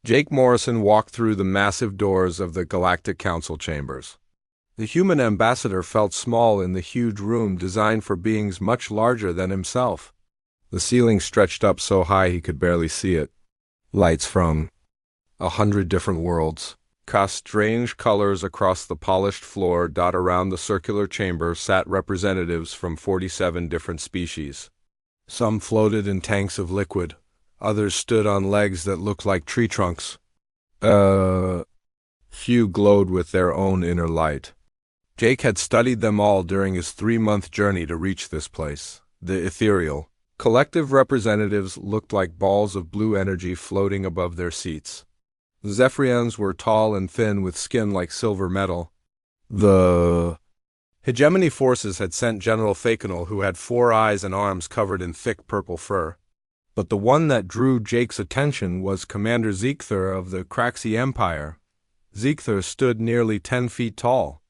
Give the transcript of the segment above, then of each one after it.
Jake Morrison walked through the massive doors of the Galactic Council chambers. The human ambassador felt small in the huge room designed for beings much larger than himself. The ceiling stretched up so high he could barely see it. Lights from 100 different worlds cast strange colors across the polished floor. Around the circular chamber sat representatives from 47 different species. Some floated in tanks of liquid. Others stood on legs that looked like tree trunks. Few glowed with their own inner light. Jake had studied them all during his 3-month journey to reach this place. The ethereal, collective representatives looked like balls of blue energy floating above their seats. The Zephyrians were tall and thin with skin like silver metal. The hegemony forces had sent General Fakenal, who had 4 eyes and arms covered in thick purple fur. But the one that drew Jake's attention was Commander Zeekther of the Kraxi Empire. Zeekther stood nearly 10 feet tall.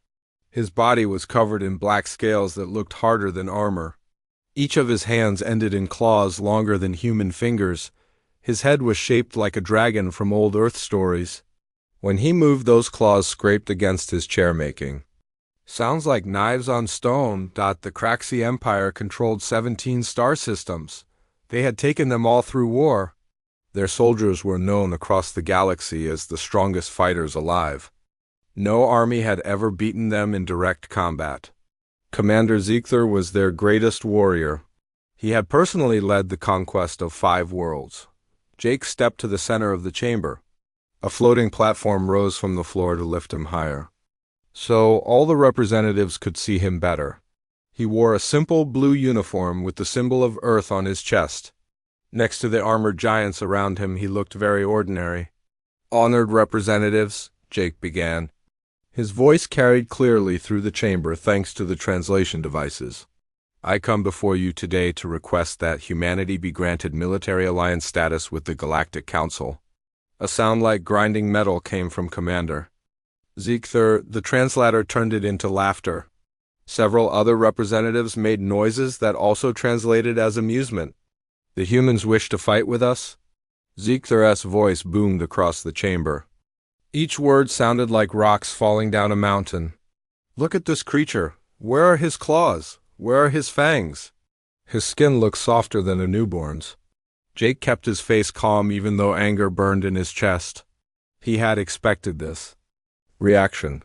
His body was covered in black scales that looked harder than armor. Each of his hands ended in claws longer than human fingers. His head was shaped like a dragon from old Earth stories. When he moved, those claws scraped against his chair, making sounds like knives on stone. The Kraxi Empire controlled 17 star systems. They had taken them all through war. Their soldiers were known across the galaxy as the strongest fighters alive. No army had ever beaten them in direct combat. Commander Zeekther was their greatest warrior. He had personally led the conquest of 5 worlds. Jake stepped to the center of the chamber. A floating platform rose from the floor to lift him higher, so all the representatives could see him better. He wore a simple blue uniform with the symbol of Earth on his chest. Next to the armored giants around him, he looked very ordinary. "Honored representatives," Jake began. His voice carried clearly through the chamber thanks to the translation devices. "I come before you today to request that humanity be granted military alliance status with the Galactic Council." A sound like grinding metal came from Commander Zeekther. The translator turned it into laughter. Several other representatives made noises that also translated as amusement. "The humans wish to fight with us?" Zeekther's voice boomed across the chamber. Each word sounded like rocks falling down a mountain. "Look at this creature. Where are his claws? Where are his fangs? His skin looks softer than a newborn's." Jake kept his face calm even though anger burned in his chest. He had expected this reaction.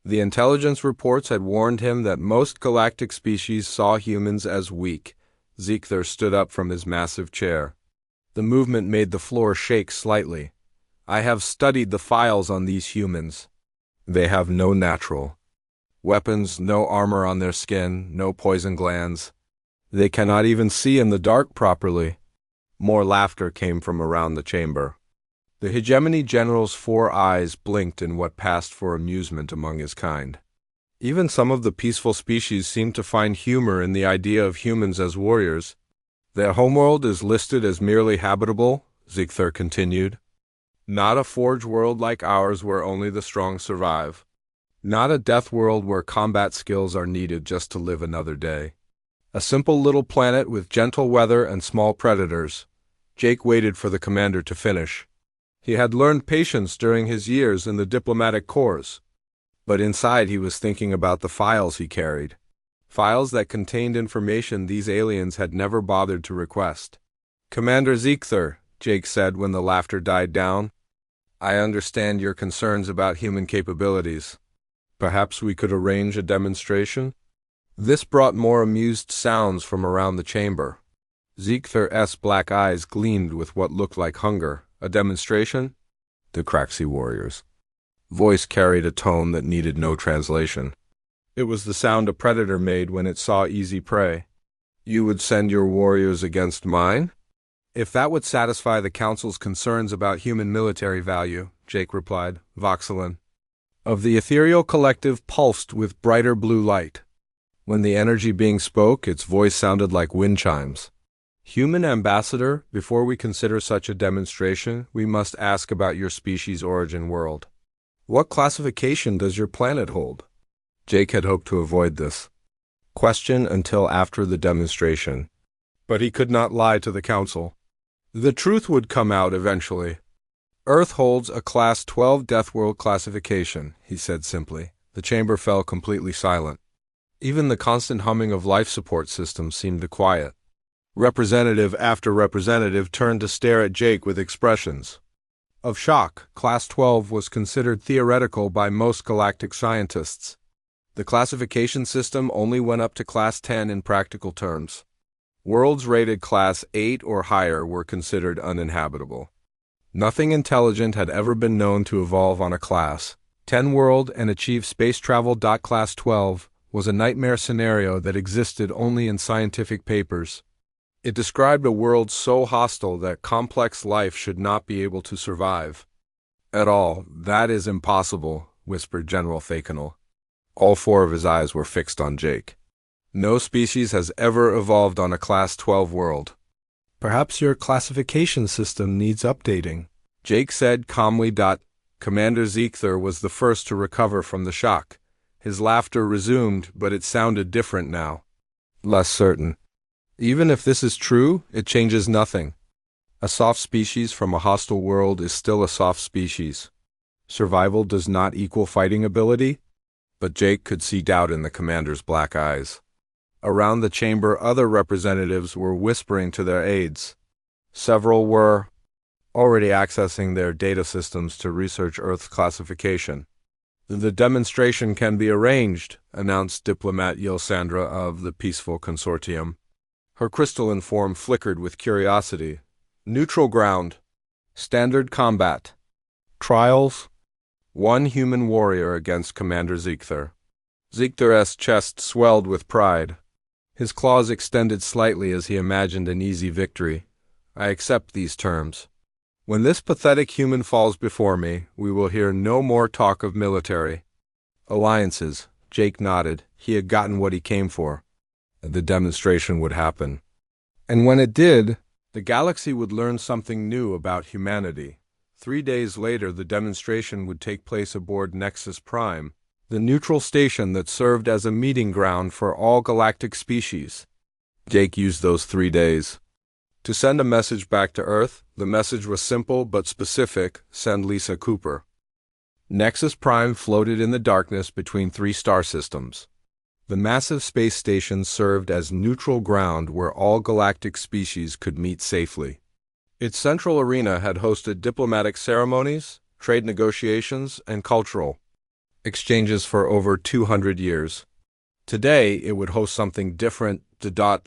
The intelligence reports had warned him that most galactic species saw humans as weak. Zeekther stood up from his massive chair. The movement made the floor shake slightly. "I have studied the files on these humans. They have no natural weapons, no armor on their skin, no poison glands. They cannot even see in the dark properly." More laughter came from around the chamber. The hegemony general's 4 eyes blinked in what passed for amusement among his kind. Even some of the peaceful species seemed to find humor in the idea of humans as warriors. "Their homeworld is listed as merely habitable," Zeekther continued. "Not a forge world like ours where only the strong survive. Not a death world where combat skills are needed just to live another day. A simple little planet with gentle weather and small predators." Jake waited for the commander to finish. He had learned patience during his years in the diplomatic corps. But inside he was thinking about the files he carried. Files that contained information these aliens had never bothered to request. "Commander Zeekther," Jake said when the laughter died down, "I understand your concerns about human capabilities. Perhaps we could arrange a demonstration?" This brought more amused sounds from around the chamber. Zeekther's black eyes gleamed with what looked like hunger. "A demonstration?" The Kraxi warriors' voice carried a tone that needed no translation. It was the sound a predator made when it saw easy prey. "You would send your warriors against mine?" "If that would satisfy the Council's concerns about human military value," Jake replied, voxelan. Of the ethereal collective pulsed with brighter blue light. When the energy being spoke, its voice sounded like wind chimes. "Human ambassador, before we consider such a demonstration, we must ask about your species' origin world. What classification does your planet hold?" Jake had hoped to avoid this question until after the demonstration, but he could not lie to the Council. The truth would come out eventually. Earth holds a Class 12 Deathworld classification, he said simply. The chamber fell completely silent. Even the constant humming of life support systems seemed to quiet. Representative after representative turned to stare at Jake with expressions of shock. Class 12 was considered theoretical by most galactic scientists. The classification system only went up to Class 10 in practical terms. Worlds rated Class 8 or higher were considered uninhabitable. Nothing intelligent had ever been known to evolve on a Class 10 world and achieve space travel. Class 12 was a nightmare scenario that existed only in scientific papers. It described a world so hostile that complex life should not be able to survive. At all, that is impossible, whispered General Thakenel. All four of his eyes were fixed on Jake. No species has ever evolved on a Class 12 world. Perhaps your classification system needs updating, Jake said calmly. Commander Zeekther was the first to recover from the shock. His laughter resumed, but it sounded different now. Less certain. Even if this is true, it changes nothing. A soft species from a hostile world is still a soft species. Survival does not equal fighting ability. But Jake could see doubt in the commander's black eyes. Around the chamber, other representatives were whispering to their aides. Several were already accessing their data systems to research Earth's classification. The demonstration can be arranged, announced diplomat Yelsandra of the Peaceful Consortium. Her crystalline form flickered with curiosity. Neutral ground. Standard combat. Trials. One human warrior against Commander Zeekther. Zeekther's chest swelled with pride. His claws extended slightly as he imagined an easy victory. I accept these terms. When this pathetic human falls before me, we will hear no more talk of military alliances. Jake nodded. He had gotten what he came for. The demonstration would happen. And when it did, the galaxy would learn something new about humanity. 3 days later, the demonstration would take place aboard Nexus Prime, the neutral station that served as a meeting ground for all galactic species. Jake used those 3 days to send a message back to Earth. The message was simple but specific: send Lisa Cooper. Nexus Prime floated in the darkness between 3 star systems. The massive space station served as neutral ground where all galactic species could meet safely. Its central arena had hosted diplomatic ceremonies, trade negotiations, and cultural exchanges for over 200 years. Today, it would host something different.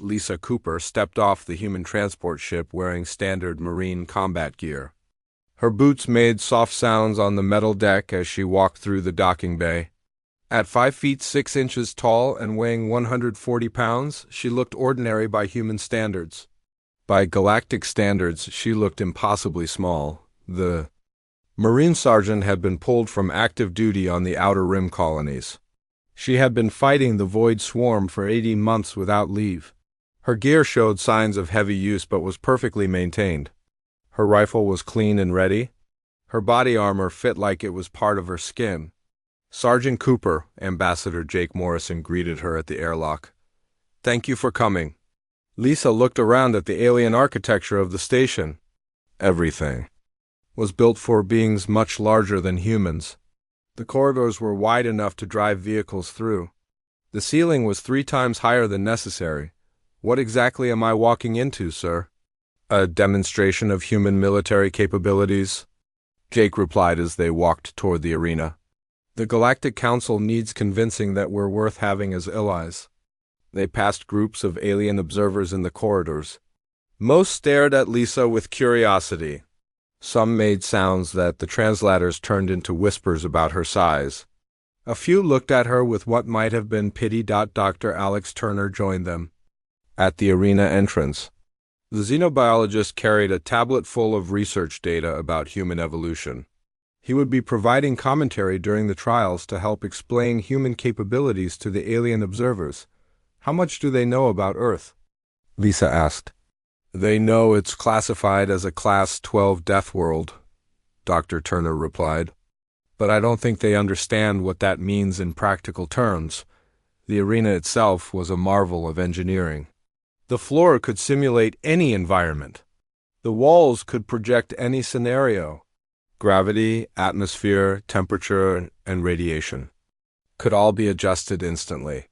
Lisa Cooper stepped off the human transport ship wearing standard marine combat gear. Her boots made soft sounds on the metal deck as she walked through the docking bay. At 5 feet 6 inches tall and weighing 140 pounds, she looked ordinary by human standards. By galactic standards, she looked impossibly small. The Marine sergeant had been pulled from active duty on the Outer Rim colonies. She had been fighting the Void Swarm for 18 months without leave. Her gear showed signs of heavy use but was perfectly maintained. Her rifle was clean and ready. Her body armor fit like it was part of her skin. Sergeant Cooper, Ambassador Jake Morrison greeted her at the airlock. Thank you for coming. Lisa looked around at the alien architecture of the station. Everything was built for beings much larger than humans. The corridors were wide enough to drive vehicles through. The ceiling was 3 times higher than necessary. What exactly am I walking into, sir? A demonstration of human military capabilities, Jake replied as they walked toward the arena. The Galactic Council needs convincing that we're worth having as allies. They passed groups of alien observers in the corridors. Most stared at Lisa with curiosity. Some made sounds that the translators turned into whispers about her size. A few looked at her with what might have been pity. Dr. Alex Turner joined them. At the arena entrance, the xenobiologist carried a tablet full of research data about human evolution. He would be providing commentary during the trials to help explain human capabilities to the alien observers. How much do they know about Earth? Lisa asked. They know it's classified as a Class 12 death world, Dr. Turner replied. But I don't think they understand what that means in practical terms. The arena itself was a marvel of engineering. The floor could simulate any environment. The walls could project any scenario. Gravity, atmosphere, temperature, and radiation could all be adjusted instantly.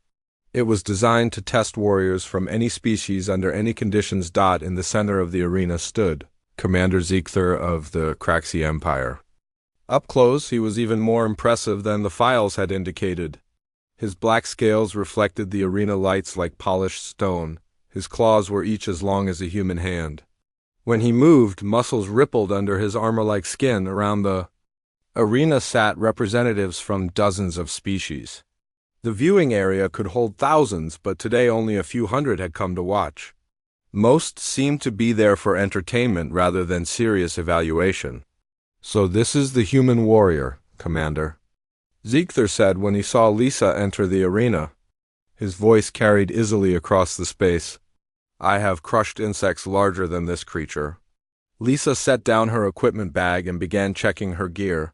It was designed to test warriors from any species under any conditions. In the center of the arena stood Commander Ziegther of the Craxi Empire. Up close, he was even more impressive than the files had indicated. His black scales reflected the arena lights like polished stone. His claws were each as long as a human hand. When he moved, muscles rippled under his armor-like skin. Around the arena sat representatives from dozens of species. The viewing area could hold thousands, but today only a few hundred had come to watch. Most seemed to be there for entertainment rather than serious evaluation. "So this is the human warrior, Commander," Ziegther said when he saw Lisa enter the arena. His voice carried easily across the space. "I have crushed insects larger than this creature." Lisa set down her equipment bag and began checking her gear.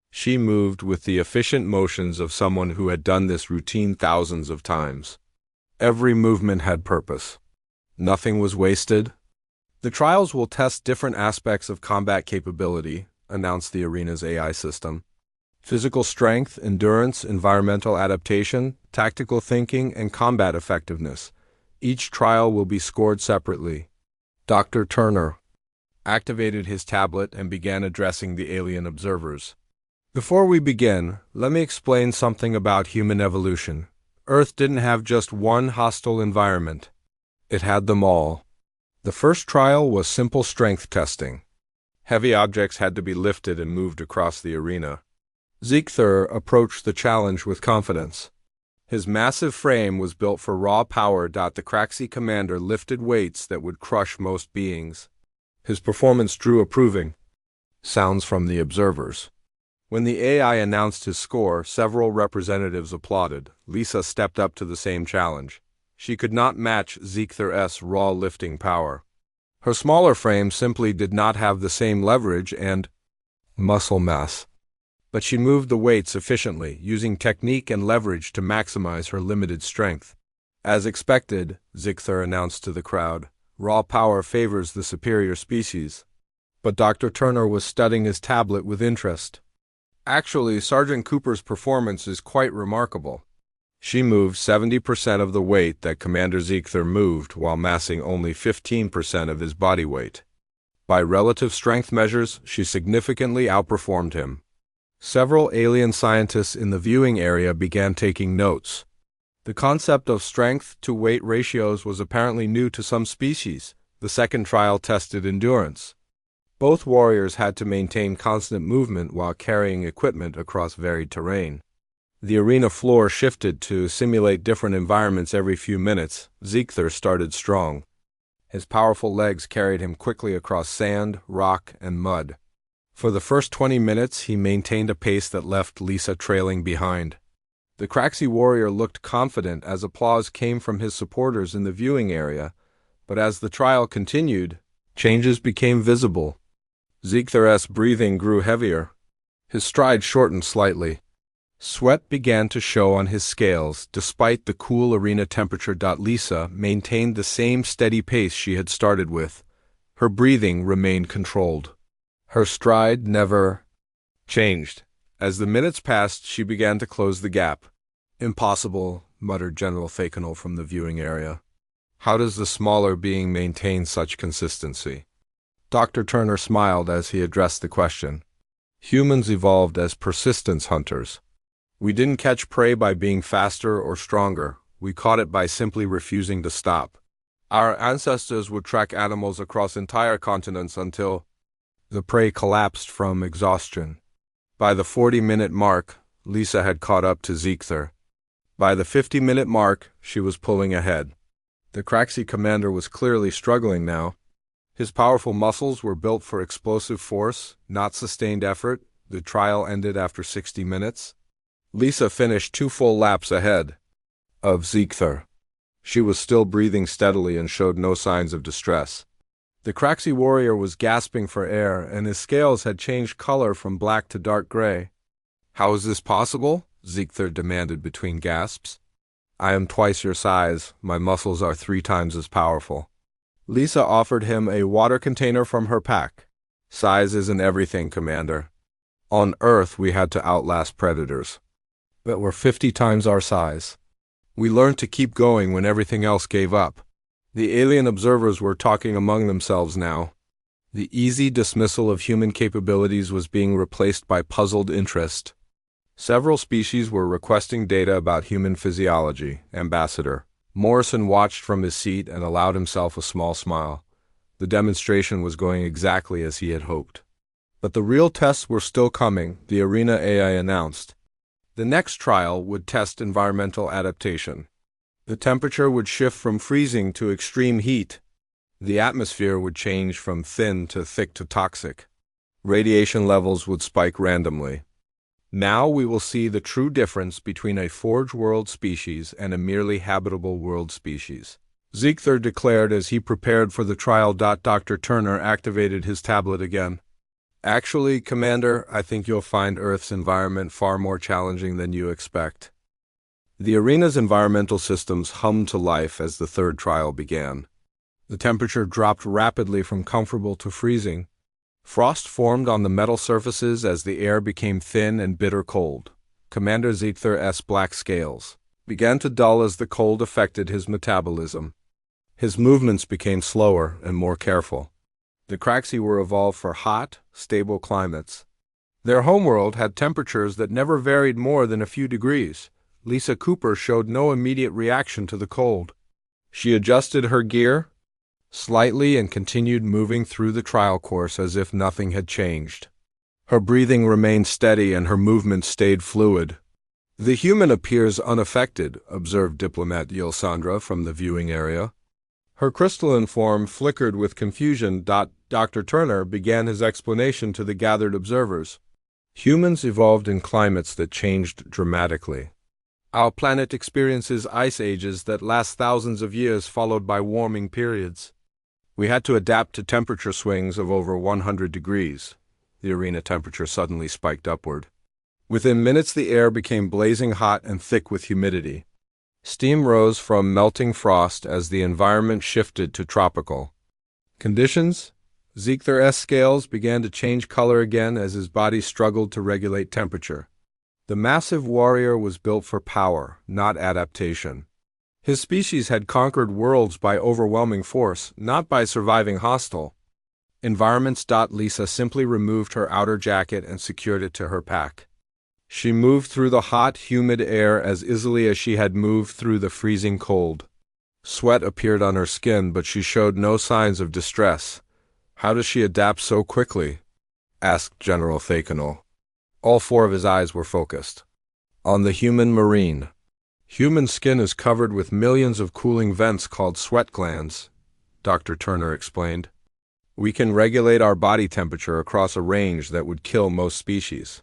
She moved with the efficient motions of someone who had done this routine thousands of times. Every movement had purpose. Nothing was wasted. "The trials will test different aspects of combat capability," announced the arena's AI system. "Physical strength, endurance, environmental adaptation, tactical thinking, and combat effectiveness. Each trial will be scored separately." Dr. Turner activated his tablet and began addressing the alien observers. "Before we begin, let me explain something about human evolution. Earth didn't have just one hostile environment. It had them all. The first trial was simple strength testing. Heavy objects had to be lifted and moved across the arena. Ziegther approached the challenge with confidence. His massive frame was built for raw power. The Craxi commander lifted weights that would crush most beings. His performance drew approving sounds from the observers. When the AI announced his score, several representatives applauded. Lisa stepped up to the same challenge. She could not match Ziegther's raw lifting power. Her smaller frame simply did not have the same leverage and muscle mass. But she moved the weights efficiently, using technique and leverage to maximize her limited strength. "As expected," Ziegther announced to the crowd, "raw power favors the superior species." But Dr. Turner was studying his tablet with interest. "Actually, Sergeant Cooper's performance is quite remarkable. She moved 70% of the weight that Commander Ziegther moved while massing only 15% of his body weight. By relative strength measures, she significantly outperformed him." Several alien scientists in the viewing area began taking notes. The concept of strength-to-weight ratios was apparently new to some species. The second trial tested endurance. Both warriors had to maintain constant movement while carrying equipment across varied terrain. The arena floor shifted to simulate different environments every few minutes. Ziegther started strong. His powerful legs carried him quickly across sand, rock, and mud. For the first 20 minutes, he maintained a pace that left Lisa trailing behind. The Craxi warrior looked confident as applause came from his supporters in the viewing area, but as the trial continued, changes became visible. Ziegther's breathing grew heavier. His stride shortened slightly. Sweat began to show on his scales, despite the cool arena temperature. Lisa maintained the same steady pace she had started with. Her breathing remained controlled. Her stride never changed. As the minutes passed, she began to close the gap. "Impossible," muttered General Thakenel from the viewing area. "How does the smaller being maintain such consistency?" Dr. Turner smiled as he addressed the question. "Humans evolved as persistence hunters. We didn't catch prey by being faster or stronger. We caught it by simply refusing to stop. Our ancestors would track animals across entire continents until the prey collapsed from exhaustion. By the 40-minute mark, Lisa had caught up to Ziegther. By the 50-minute mark, she was pulling ahead. The Craxi commander was clearly struggling now. His powerful muscles were built for explosive force, not sustained effort. The trial ended after 60 minutes. Lisa finished 2 full laps ahead of Ziegther. She was still breathing steadily and showed no signs of distress. The Craxi warrior was gasping for air, and his scales had changed color from black to dark gray. "How is this possible?" Ziegther demanded between gasps. "I am twice your size. My muscles are 3 times as powerful." Lisa offered him a water container from her pack. "Size isn't everything, Commander. On Earth, we had to outlast predators that were 50 times our size. We learned to keep going when everything else gave up. The alien observers were talking among themselves now. The easy dismissal of human capabilities was being replaced by puzzled interest. Several species were requesting data about human physiology. Ambassador Morrison watched from his seat and allowed himself a small smile. The demonstration was going exactly as he had hoped. But the real tests were still coming, the Arena AI announced. The next trial would test environmental adaptation. The temperature would shift from freezing to extreme heat. The atmosphere would change from thin to thick to toxic. Radiation levels would spike randomly. Now we will see the true difference between a Forge World species and a merely habitable world species, Ziegler declared as he prepared for the trial. Dr. Turner activated his tablet again. Actually, Commander, I think you'll find Earth's environment far more challenging than you expect. The arena's environmental systems hummed to life as the third trial began. The temperature dropped rapidly from comfortable to freezing. Frost formed on the metal surfaces as the air became thin and bitter cold. Commander Ziegler's black scales began to dull as the cold affected his metabolism. His movements became slower and more careful. The Craxi were evolved for hot, stable climates. Their homeworld had temperatures that never varied more than a few degrees. Lisa Cooper showed no immediate reaction to the cold. She adjusted her gear slightly and continued moving through the trial course as if nothing had changed. Her breathing remained steady and her movements stayed fluid. The human appears unaffected, observed diplomat Yilsandra from the viewing area. Her crystalline form flickered with confusion. Dr. Turner began his explanation to the gathered observers. Humans evolved in climates that changed dramatically. Our planet experiences ice ages that last thousands of years followed by warming periods. We had to adapt to temperature swings of over 100 degrees. The arena temperature suddenly spiked upward. Within minutes, the air became blazing hot and thick with humidity. Steam rose from melting frost as the environment shifted to tropical conditions. Ziegler's scales began to change color again as his body struggled to regulate temperature. The massive warrior was built for power, not adaptation. His species had conquered worlds by overwhelming force, not by surviving hostile environments. Lisa simply removed her outer jacket and secured it to her pack. She moved through the hot, humid air as easily as she had moved through the freezing cold. Sweat appeared on her skin, but she showed no signs of distress. How does she adapt so quickly? Asked General Thakenel. All four of his eyes were focused on the human marine. Human skin is covered with millions of cooling vents called sweat glands, Dr. Turner explained. We can regulate our body temperature across a range that would kill most species.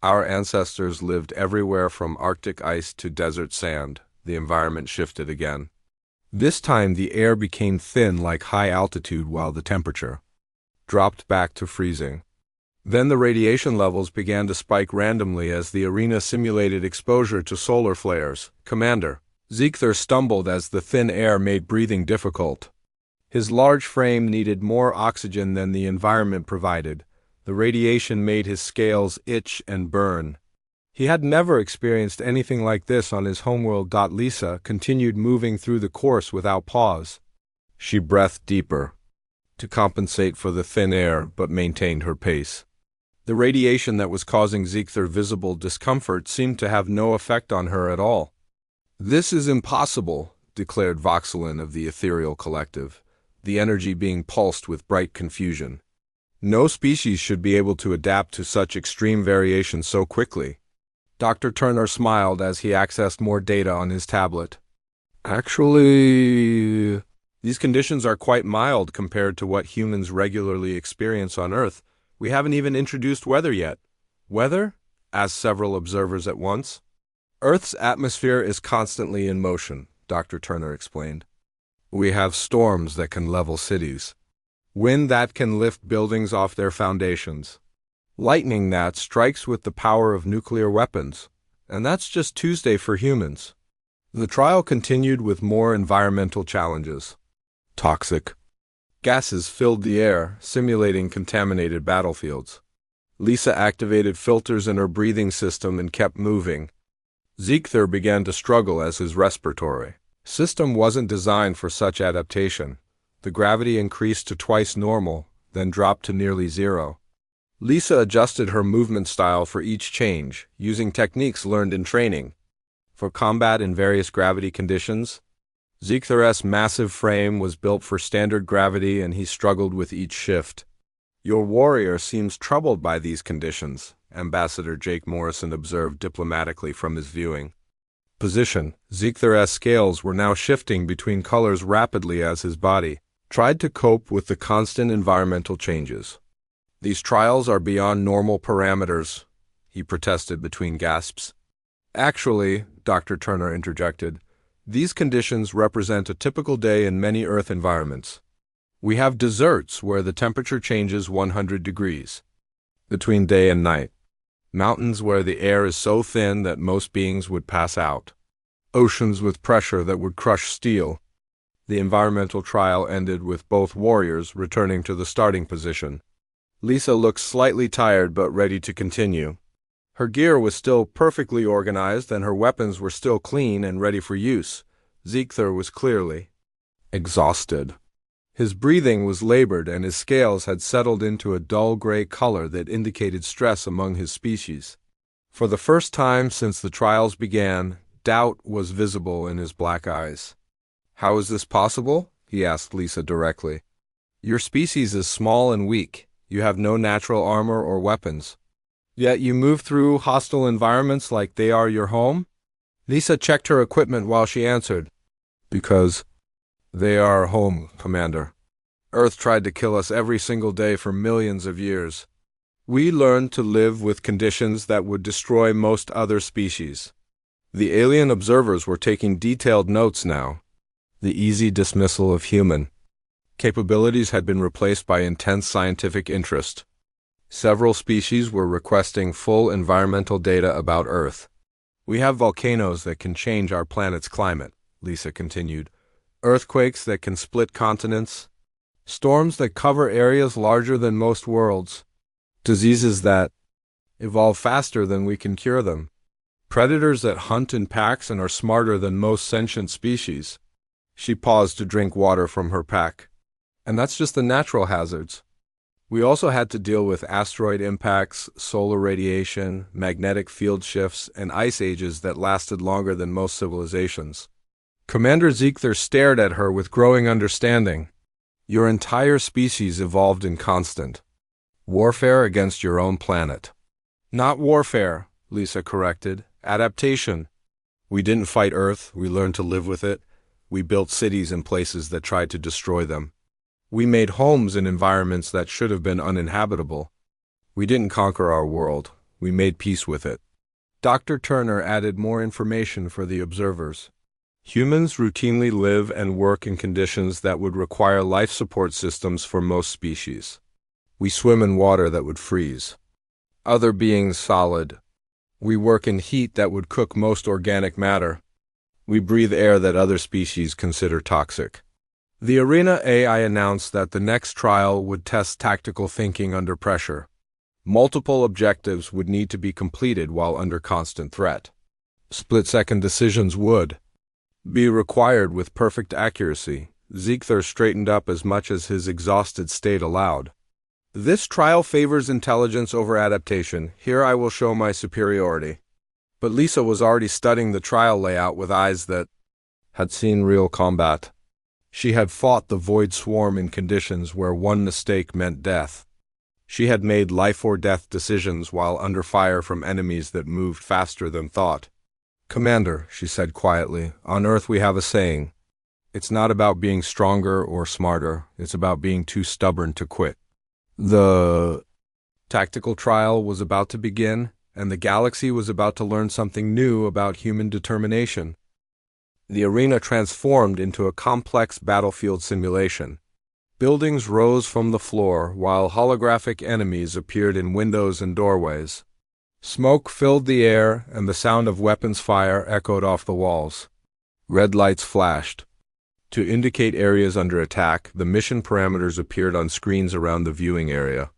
Our ancestors lived everywhere from Arctic ice to desert sand. The environment shifted again. This time the air became thin like high altitude while the temperature dropped back to freezing. Then the radiation levels began to spike randomly as the arena simulated exposure to solar flares. Commander Ziegler stumbled as the thin air made breathing difficult. His large frame needed more oxygen than the environment provided. The radiation made his scales itch and burn. He had never experienced anything like this on his homeworld. Lisa continued moving through the course without pause. She breathed deeper to compensate for the thin air, but maintained her pace. The radiation that was causing Ziegler visible discomfort seemed to have no effect on her at all. This is impossible, declared Voxelin of the Ethereal Collective, the energy being pulsed with bright confusion. No species should be able to adapt to such extreme variation so quickly. Dr. Turner smiled as he accessed more data on his tablet. Actually, these conditions are quite mild compared to what humans regularly experience on Earth. We haven't even introduced weather yet. Weather? Asked several observers at once. Earth's atmosphere is constantly in motion, Dr. Turner explained. We have storms that can level cities, wind that can lift buildings off their foundations, lightning that strikes with the power of nuclear weapons, and that's just Tuesday for humans. The trial continued with more environmental challenges. Toxic gases filled the air, simulating contaminated battlefields. Lisa activated filters in her breathing system and kept moving. Ziegler began to struggle as his respiratory system wasn't designed for such adaptation. The gravity increased to twice normal, then dropped to nearly zero. Lisa adjusted her movement style for each change, using techniques learned in training. For combat in various gravity conditions, Ziegler's massive frame was built for standard gravity and he struggled with each shift. "Your warrior seems troubled by these conditions," Ambassador Jake Morrison observed diplomatically from his viewing position. Ziegler's scales were now shifting between colors rapidly as his body tried to cope with the constant environmental changes. "These trials are beyond normal parameters," he protested between gasps. "Actually," Dr. Turner interjected, "these conditions represent a typical day in many Earth environments. We have deserts where the temperature changes 100 degrees between day and night, mountains where the air is so thin that most beings would pass out, oceans with pressure that would crush steel." The environmental trial ended with both warriors returning to the starting position. Lisa looked slightly tired but ready to continue. Her gear was still perfectly organized and her weapons were still clean and ready for use. Ziegler was clearly exhausted. His breathing was labored and his scales had settled into a dull gray color that indicated stress among his species. For the first time since the trials began, doubt was visible in his black eyes. "How is this possible?" he asked Lisa directly. "Your species is small and weak. You have no natural armor or weapons. Yet you move through hostile environments like they are your home?" Lisa checked her equipment while she answered, "Because they are our home, Commander. Earth tried to kill us every single day for millions of years. We learned to live with conditions that would destroy most other species." The alien observers were taking detailed notes now. The easy dismissal of human capabilities had been replaced by intense scientific interest. Several species were requesting full environmental data about Earth. "We have volcanoes that can change our planet's climate," Lisa continued. "Earthquakes that can split continents. Storms that cover areas larger than most worlds. Diseases that evolve faster than we can cure them. Predators that hunt in packs and are smarter than most sentient species." She paused to drink water from her pack. "And that's just the natural hazards. We also had to deal with asteroid impacts, solar radiation, magnetic field shifts, and ice ages that lasted longer than most civilizations." Commander Ziegler stared at her with growing understanding. "Your entire species evolved in constant warfare against your own planet." "Not warfare," Lisa corrected. "Adaptation. We didn't fight Earth, we learned to live with it. We built cities in places that tried to destroy them. We made homes in environments that should have been uninhabitable. We didn't conquer our world, we made peace with it." Dr. Turner added more information for the observers. "Humans routinely live and work in conditions that would require life support systems for most species. We swim in water that would freeze. Other beings solid. We work in heat that would cook most organic matter. We breathe air that other species consider toxic." The Arena AI announced that the next trial would test tactical thinking under pressure. Multiple objectives would need to be completed while under constant threat. Split-second decisions would be required with perfect accuracy. Ziegler straightened up as much as his exhausted state allowed. "This trial favors intelligence over adaptation. Here I will show my superiority." But Lisa was already studying the trial layout with eyes that had seen real combat. She had fought the Void Swarm in conditions where one mistake meant death. She had made life-or-death decisions while under fire from enemies that moved faster than thought. "Commander," she said quietly, "on Earth we have a saying. It's not about being stronger or smarter, it's about being too stubborn to quit." The tactical trial was about to begin, and the galaxy was about to learn something new about human determination. The arena transformed into a complex battlefield simulation. Buildings rose from the floor, while holographic enemies appeared in windows and doorways. Smoke filled the air, and the sound of weapons fire echoed off the walls. Red lights flashed. To indicate areas under attack, the mission parameters appeared on screens around the viewing area.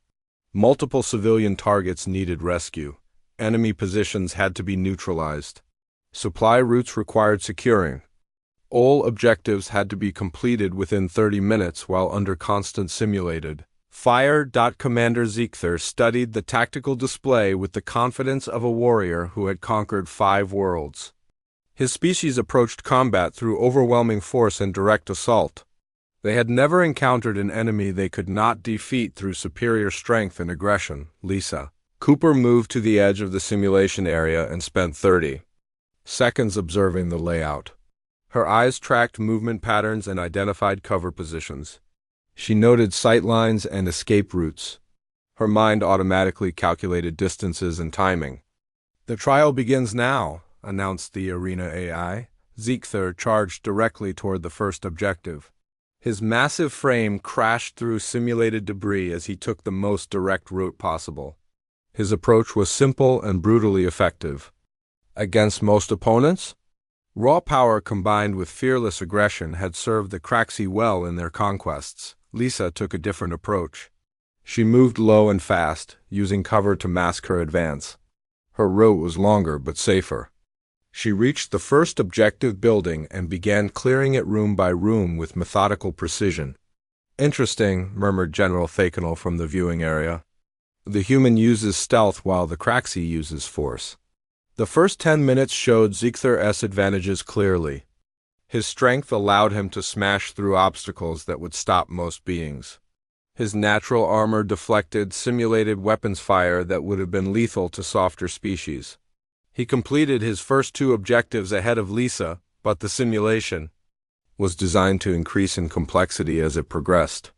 Multiple civilian targets needed rescue. Enemy positions had to be neutralized. Supply routes required securing. All objectives had to be completed within 30 minutes while under constant simulated fire. Commander Ziegther studied the tactical display with the confidence of a warrior who had conquered 5 worlds. His species approached combat through overwhelming force and direct assault. They had never encountered an enemy they could not defeat through superior strength and aggression. Lisa Cooper moved to the edge of the simulation area and spent 30 seconds observing the layout. Her eyes tracked movement patterns and identified cover positions. She noted sight lines and escape routes. Her mind automatically calculated distances and timing. "The trial begins now," announced the arena AI. Ziegther charged directly toward the first objective. His massive frame crashed through simulated debris as he took the most direct route possible. His approach was simple and brutally effective. Against most opponents, raw power combined with fearless aggression had served the Craxi well in their conquests. Lisa took a different approach. She moved low and fast, using cover to mask her advance. Her route was longer but safer. She reached the first objective building and began clearing it room by room with methodical precision. "Interesting," murmured General Thakenel from the viewing area. "The human uses stealth while the Craxi uses force." The first 10 minutes showed Ziegther's advantages clearly. His strength allowed him to smash through obstacles that would stop most beings. His natural armor deflected simulated weapons fire that would have been lethal to softer species. He completed his first 2 objectives ahead of Lisa, but the simulation was designed to increase in complexity as it progressed.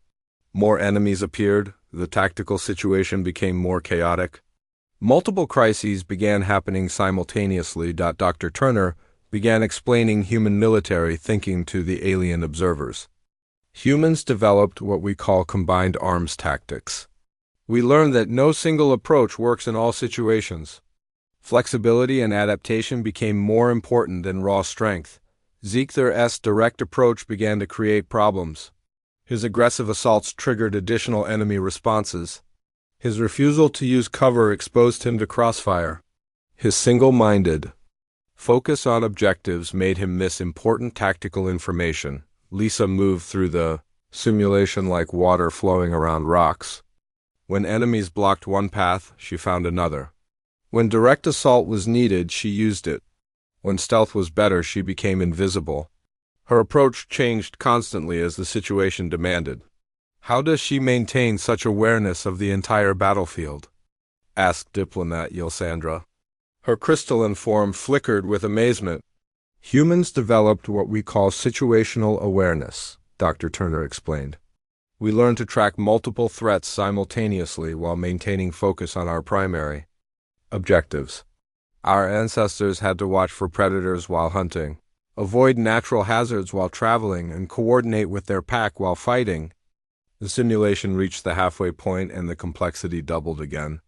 More enemies appeared, the tactical situation became more chaotic. Multiple crises began happening simultaneously. Dr. Turner began explaining human military thinking to the alien observers. Humans developed what we call combined arms tactics. We learned that no single approach works in all situations. Flexibility and adaptation became more important than raw strength. Ziegther's direct approach began to create problems. His aggressive assaults triggered additional enemy responses. His refusal to use cover exposed him to crossfire. His single-minded focus on objectives made him miss important tactical information. Lisa moved through the simulation like water flowing around rocks. When enemies blocked one path, she found another. When direct assault was needed, she used it. When stealth was better, she became invisible. Her approach changed constantly as the situation demanded. "How does she maintain such awareness of the entire battlefield?" asked diplomat Yelsandra. Her crystalline form flickered with amazement. "Humans developed what we call situational awareness," Dr. Turner explained. "We learned to track multiple threats simultaneously while maintaining focus on our primary objectives. Our ancestors had to watch for predators while hunting, avoid natural hazards while traveling, and coordinate with their pack while fighting." The simulation reached the halfway point and the complexity doubled again.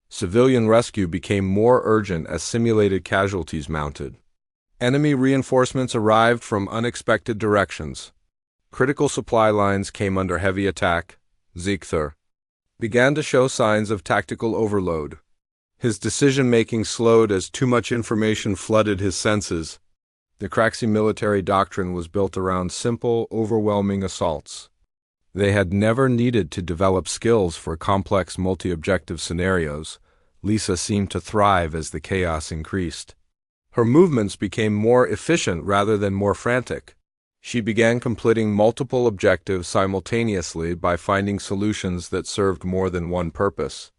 Civilian rescue became more urgent as simulated casualties mounted. Enemy reinforcements arrived from unexpected directions. Critical supply lines came under heavy attack. Ziegther began to show signs of tactical overload. His decision-making slowed as too much information flooded his senses. The Craxi military doctrine was built around simple, overwhelming assaults. They had never needed to develop skills for complex multi-objective scenarios. Lisa seemed to thrive as the chaos increased. Her movements became more efficient rather than more frantic. She began completing multiple objectives simultaneously by finding solutions that served more than one purpose.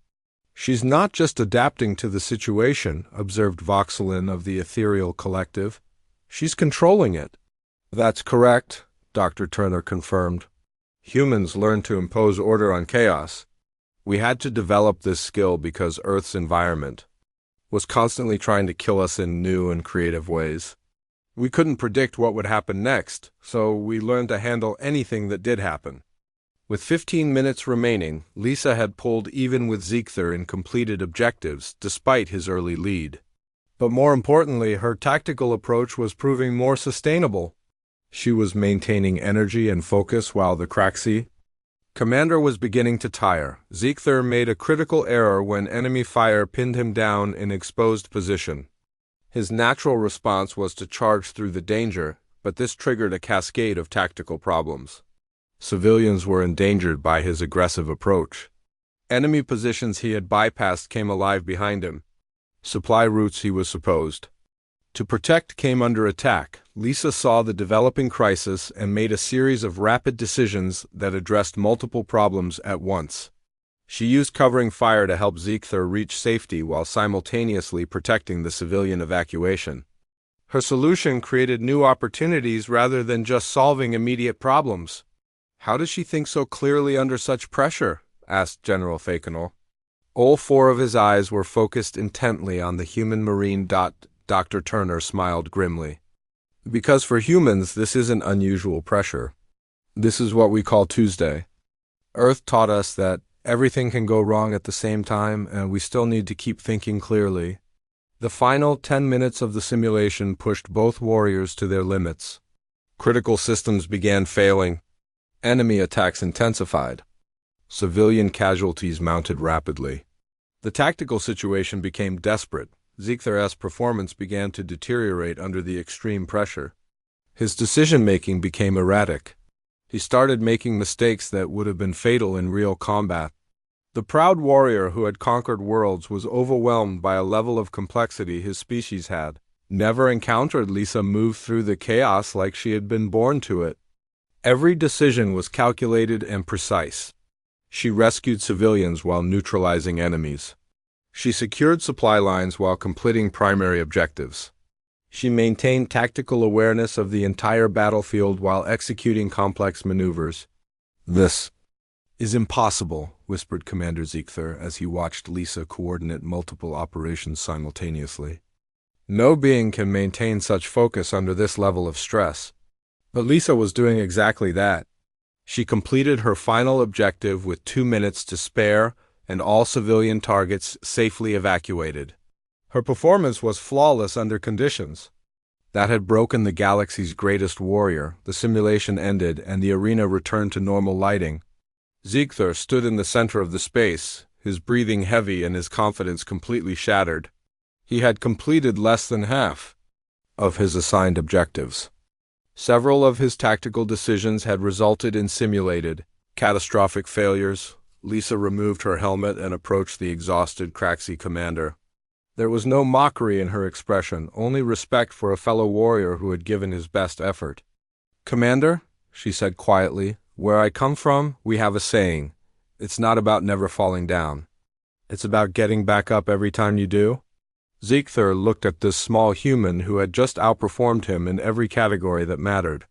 "She's not just adapting to the situation," observed Voxelin of the Ethereal Collective. "She's controlling it." "That's correct," Dr. Turner confirmed. "Humans learned to impose order on chaos. We had to develop this skill because Earth's environment was constantly trying to kill us in new and creative ways. We couldn't predict what would happen next, so we learned to handle anything that did happen." With 15 minutes remaining, Lisa had pulled even with Ziegther in completed objectives, despite his early lead. But more importantly, her tactical approach was proving more sustainable. She was maintaining energy and focus while the Craxi Commander was beginning to tire. Ziegler made a critical error when enemy fire pinned him down in exposed position. His natural response was to charge through the danger, but this triggered a cascade of tactical problems. Civilians were endangered by his aggressive approach. Enemy positions he had bypassed came alive behind him. Supply routes he was supposed to protect came under attack. Lisa saw the developing crisis and made a series of rapid decisions that addressed multiple problems at once. She used covering fire to help Ziegler reach safety while simultaneously protecting the civilian evacuation. Her solution created new opportunities rather than just solving immediate problems. "How does she think so clearly under such pressure?" asked General Fakenal. All four of his eyes were focused intently on the human marine. Dr. Turner smiled grimly. "Because for humans, this isn't unusual pressure. This is what we call Tuesday. Earth taught us that everything can go wrong at the same time, and we still need to keep thinking clearly." The final 10 minutes of the simulation pushed both warriors to their limits. Critical systems began failing. Enemy attacks intensified. Civilian casualties mounted rapidly. The tactical situation became desperate. Ziegler's performance began to deteriorate under the extreme pressure. His decision-making became erratic. He started making mistakes that would have been fatal in real combat. The proud warrior who had conquered worlds was overwhelmed by a level of complexity his species had never encountered. Lisa moved through the chaos like she had been born to it. Every decision was calculated and precise. She rescued civilians while neutralizing enemies. She secured supply lines while completing primary objectives. She maintained tactical awareness of the entire battlefield while executing complex maneuvers. "This is impossible," whispered Commander Ziegler as he watched Lisa coordinate multiple operations simultaneously. "No being can maintain such focus under this level of stress." But Lisa was doing exactly that. She completed her final objective with 2 minutes to spare and all civilian targets safely evacuated. Her performance was flawless under conditions that had broken the galaxy's greatest warrior. The simulation ended and the arena returned to normal lighting. Ziegler stood in the center of the space, his breathing heavy and his confidence completely shattered. He had completed less than half of his assigned objectives. Several of his tactical decisions had resulted in simulated, catastrophic failures. Lisa removed her helmet and approached the exhausted Craxi commander. There was no mockery in her expression, only respect for a fellow warrior who had given his best effort. "Commander," she said quietly, "where I come from, we have a saying. It's not about never falling down. It's about getting back up every time you do." Ziegler looked at this small human who had just outperformed him in every category that mattered.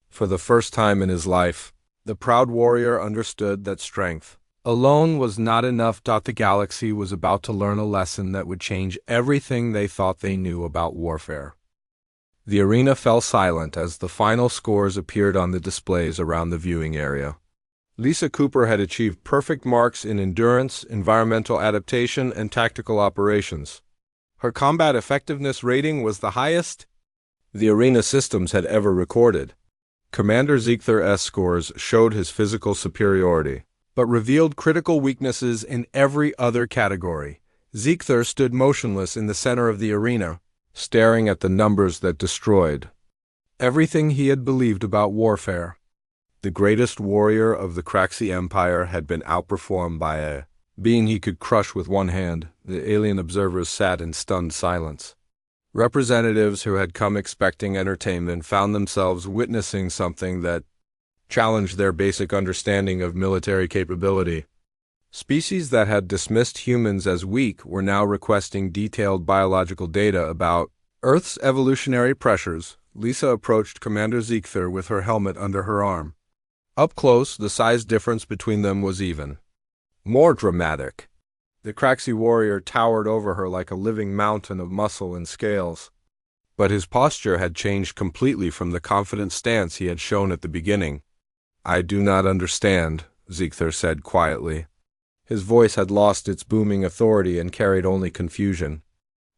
For the first time in his life, the proud warrior understood that strength alone was not enough. The galaxy was about to learn a lesson that would change everything they thought they knew about warfare. The arena fell silent as the final scores appeared on the displays around the viewing area. Lisa Cooper had achieved perfect marks in endurance, environmental adaptation, and tactical operations. Her combat effectiveness rating was the highest the arena systems had ever recorded. Commander Ziegler's scores showed his physical superiority, but revealed critical weaknesses in every other category. Ziegler stood motionless in the center of the arena, staring at the numbers that destroyed everything he had believed about warfare. The greatest warrior of the Craxi Empire had been outperformed by a being he could crush with one hand. The alien observers sat in stunned silence. Representatives who had come expecting entertainment found themselves witnessing something that challenged their basic understanding of military capability. Species that had dismissed humans as weak were now requesting detailed biological data about Earth's evolutionary pressures. Lisa approached Commander Ziegler with her helmet under her arm. Up close, the size difference between them was even more dramatic. The Craxi warrior towered over her like a living mountain of muscle and scales. But his posture had changed completely from the confident stance he had shown at the beginning. "I do not understand," Ziegler said quietly. His voice had lost its booming authority and carried only confusion.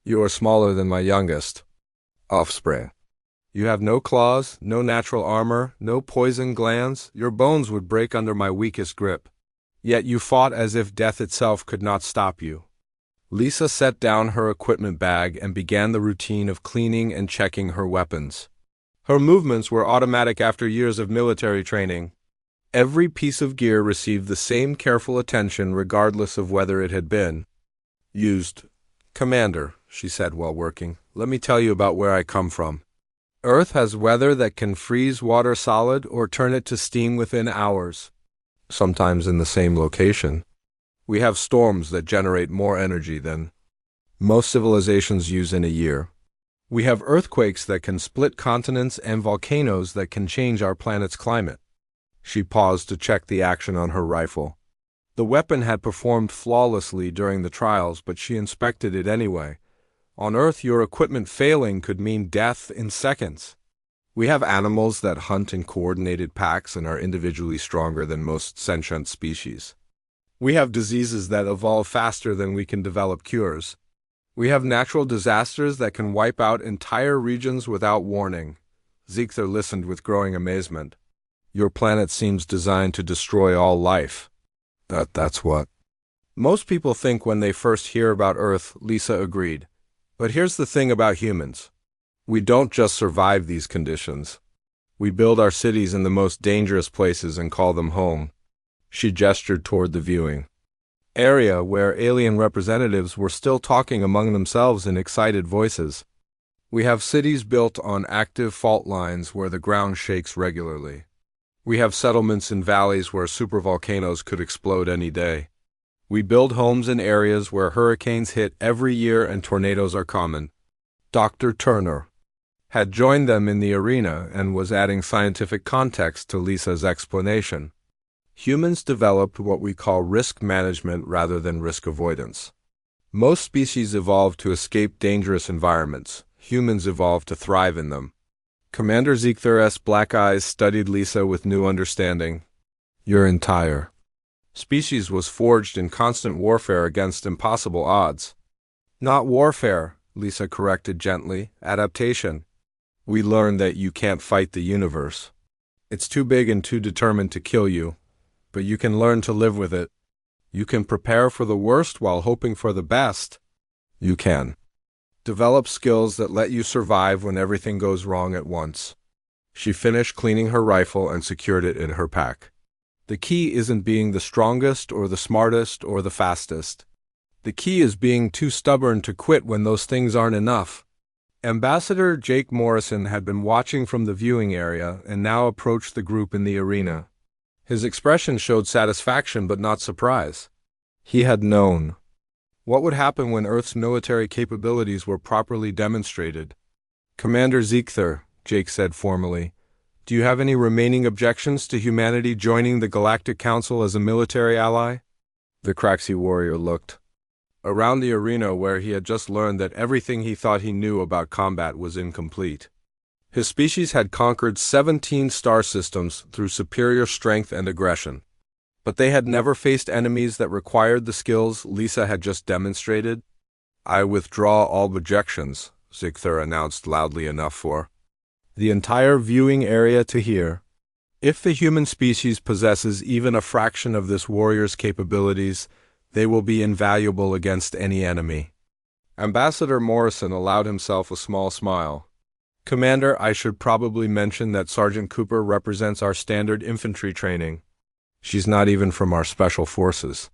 "You are smaller than my youngest offspring. You have no claws, no natural armor, no poison glands. Your bones would break under my weakest grip. Yet you fought as if death itself could not stop you. Lisa set down her equipment bag and began the routine of cleaning and checking her weapons. Her movements were automatic after years of military training. Every piece of gear received the same careful attention regardless of whether it had been used. "Commander," she said while working, "let me tell you about where I come from. Earth has weather that can freeze water solid or turn it to steam within hours, sometimes in the same location. We have storms that generate more energy than most civilizations use in a year. We have earthquakes that can split continents and volcanoes that can change our planet's climate." She paused to check the action on her rifle. The weapon had performed flawlessly during the trials, but she inspected it anyway. On Earth, your equipment failing could mean death in seconds. We have animals that hunt in coordinated packs and are individually stronger than most sentient species. We have diseases that evolve faster than we can develop cures. We have natural disasters that can wipe out entire regions without warning. Ziegler listened with growing amazement. Your planet seems designed to destroy all life. That's what most people think when they first hear about Earth, Lisa agreed. But here's the thing about humans. We don't just survive these conditions. We build our cities in the most dangerous places and call them home. She gestured toward the viewing area where alien representatives were still talking among themselves in excited voices. We have cities built on active fault lines where the ground shakes regularly. We have settlements in valleys where supervolcanoes could explode any day. We build homes in areas where hurricanes hit every year and tornadoes are common. Dr. Turner had joined them in the arena and was adding scientific context to Lisa's explanation. Humans developed what we call risk management rather than risk avoidance. Most species evolved to escape dangerous environments. Humans evolved to thrive in them. Commander Ziegler's black eyes studied Lisa with new understanding. Your entire species was forged in constant warfare against impossible odds. Not warfare, Lisa corrected gently. Adaptation. We learned that you can't fight the universe. It's too big and too determined to kill you. But you can learn to live with it. You can prepare for the worst while hoping for the best. You can develop skills that let you survive when everything goes wrong at once. She finished cleaning her rifle and secured it in her pack. The key isn't being the strongest or the smartest or the fastest. The key is being too stubborn to quit when those things aren't enough. Ambassador Jake Morrison had been watching from the viewing area and now approached the group in the arena. His expression showed satisfaction but not surprise. He had known what would happen when Earth's military capabilities were properly demonstrated. "Commander Ziegler," Jake said formally, "do you have any remaining objections to humanity joining the Galactic Council as a military ally?" The Craxi warrior looked around the arena where he had just learned that everything he thought he knew about combat was incomplete. His species had conquered 17 star systems through superior strength and aggression. But they had never faced enemies that required the skills Lisa had just demonstrated. "I withdraw all objections," Ziegler announced loudly enough for the entire viewing area to hear. "If the human species possesses even a fraction of this warrior's capabilities, they will be invaluable against any enemy." Ambassador Morrison allowed himself a small smile. "Commander, I should probably mention that Sergeant Cooper represents our standard infantry training. She's not even from our special forces."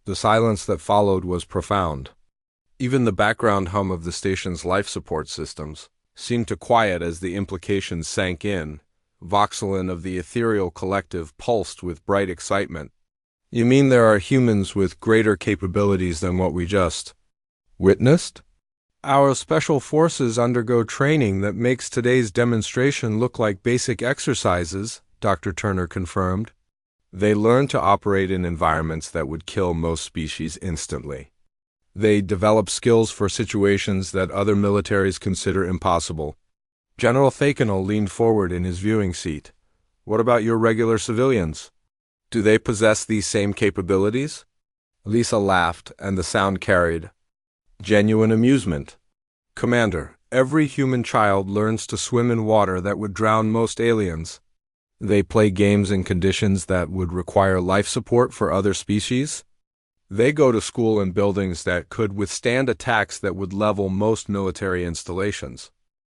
The silence that followed was profound. Even the background hum of the station's life support systems seemed to quiet as the implications sank in. Voxelin of the ethereal collective pulsed with bright excitement. "You mean there are humans with greater capabilities than what we just witnessed?" "Our special forces undergo training that makes today's demonstration look like basic exercises," Dr. Turner confirmed. "They learn to operate in environments that would kill most species instantly. They develop skills for situations that other militaries consider impossible." General Thakenel leaned forward in his viewing seat. "What about your regular civilians? Do they possess these same capabilities?" Lisa laughed, and the sound carried genuine amusement. "Commander, every human child learns to swim in water that would drown most aliens. They play games in conditions that would require life support for other species. They go to school in buildings that could withstand attacks that would level most military installations.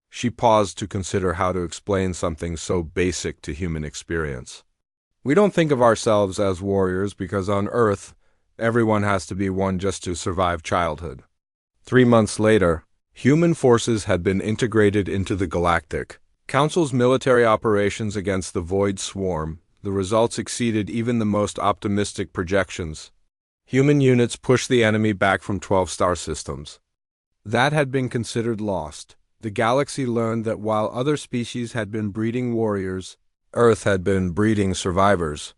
She paused to consider how to explain something so basic to human experience. We don't think of ourselves as warriors because on Earth, everyone has to be one just to survive childhood. 3 months later, human forces had been integrated into the Galactic Council's military operations against the Void Swarm. The results exceeded even the most optimistic projections. Human units pushed the enemy back from 12 star systems that had been considered lost. The galaxy learned that while other species had been breeding warriors, Earth had been breeding survivors.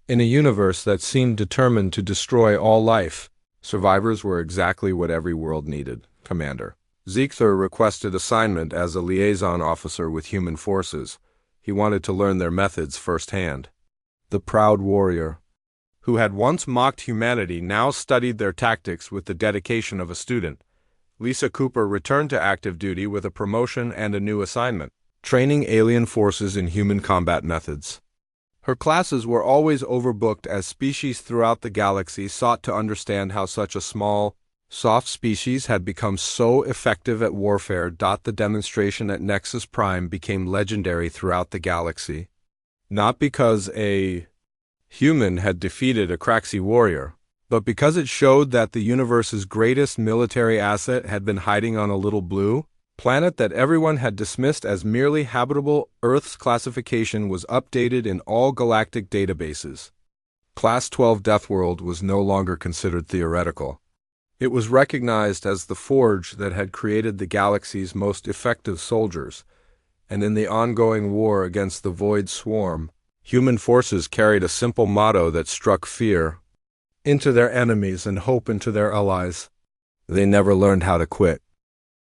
In a universe that seemed determined to destroy all life, survivors were exactly what every world needed. Commander Ziegther requested assignment as a liaison officer with human forces. He wanted to learn their methods firsthand. The proud warrior, who had once mocked humanity, now studied their tactics with the dedication of a student. Lisa Cooper returned to active duty with a promotion and a new assignment, training alien forces in human combat methods. Her classes were always overbooked as species throughout the galaxy sought to understand how such a small, soft species had become so effective at warfare. The demonstration at Nexus Prime became legendary throughout the galaxy. Not because a human had defeated a Craxi warrior, but because it showed that the universe's greatest military asset had been hiding on a little blue planet that everyone had dismissed as merely habitable. Earth's classification was updated in all galactic databases. Class 12 Deathworld was no longer considered theoretical. It was recognized as the forge that had created the galaxy's most effective soldiers, and in the ongoing war against the Void Swarm, human forces carried a simple motto that struck fear into their enemies and hope into their allies. They never learned how to quit.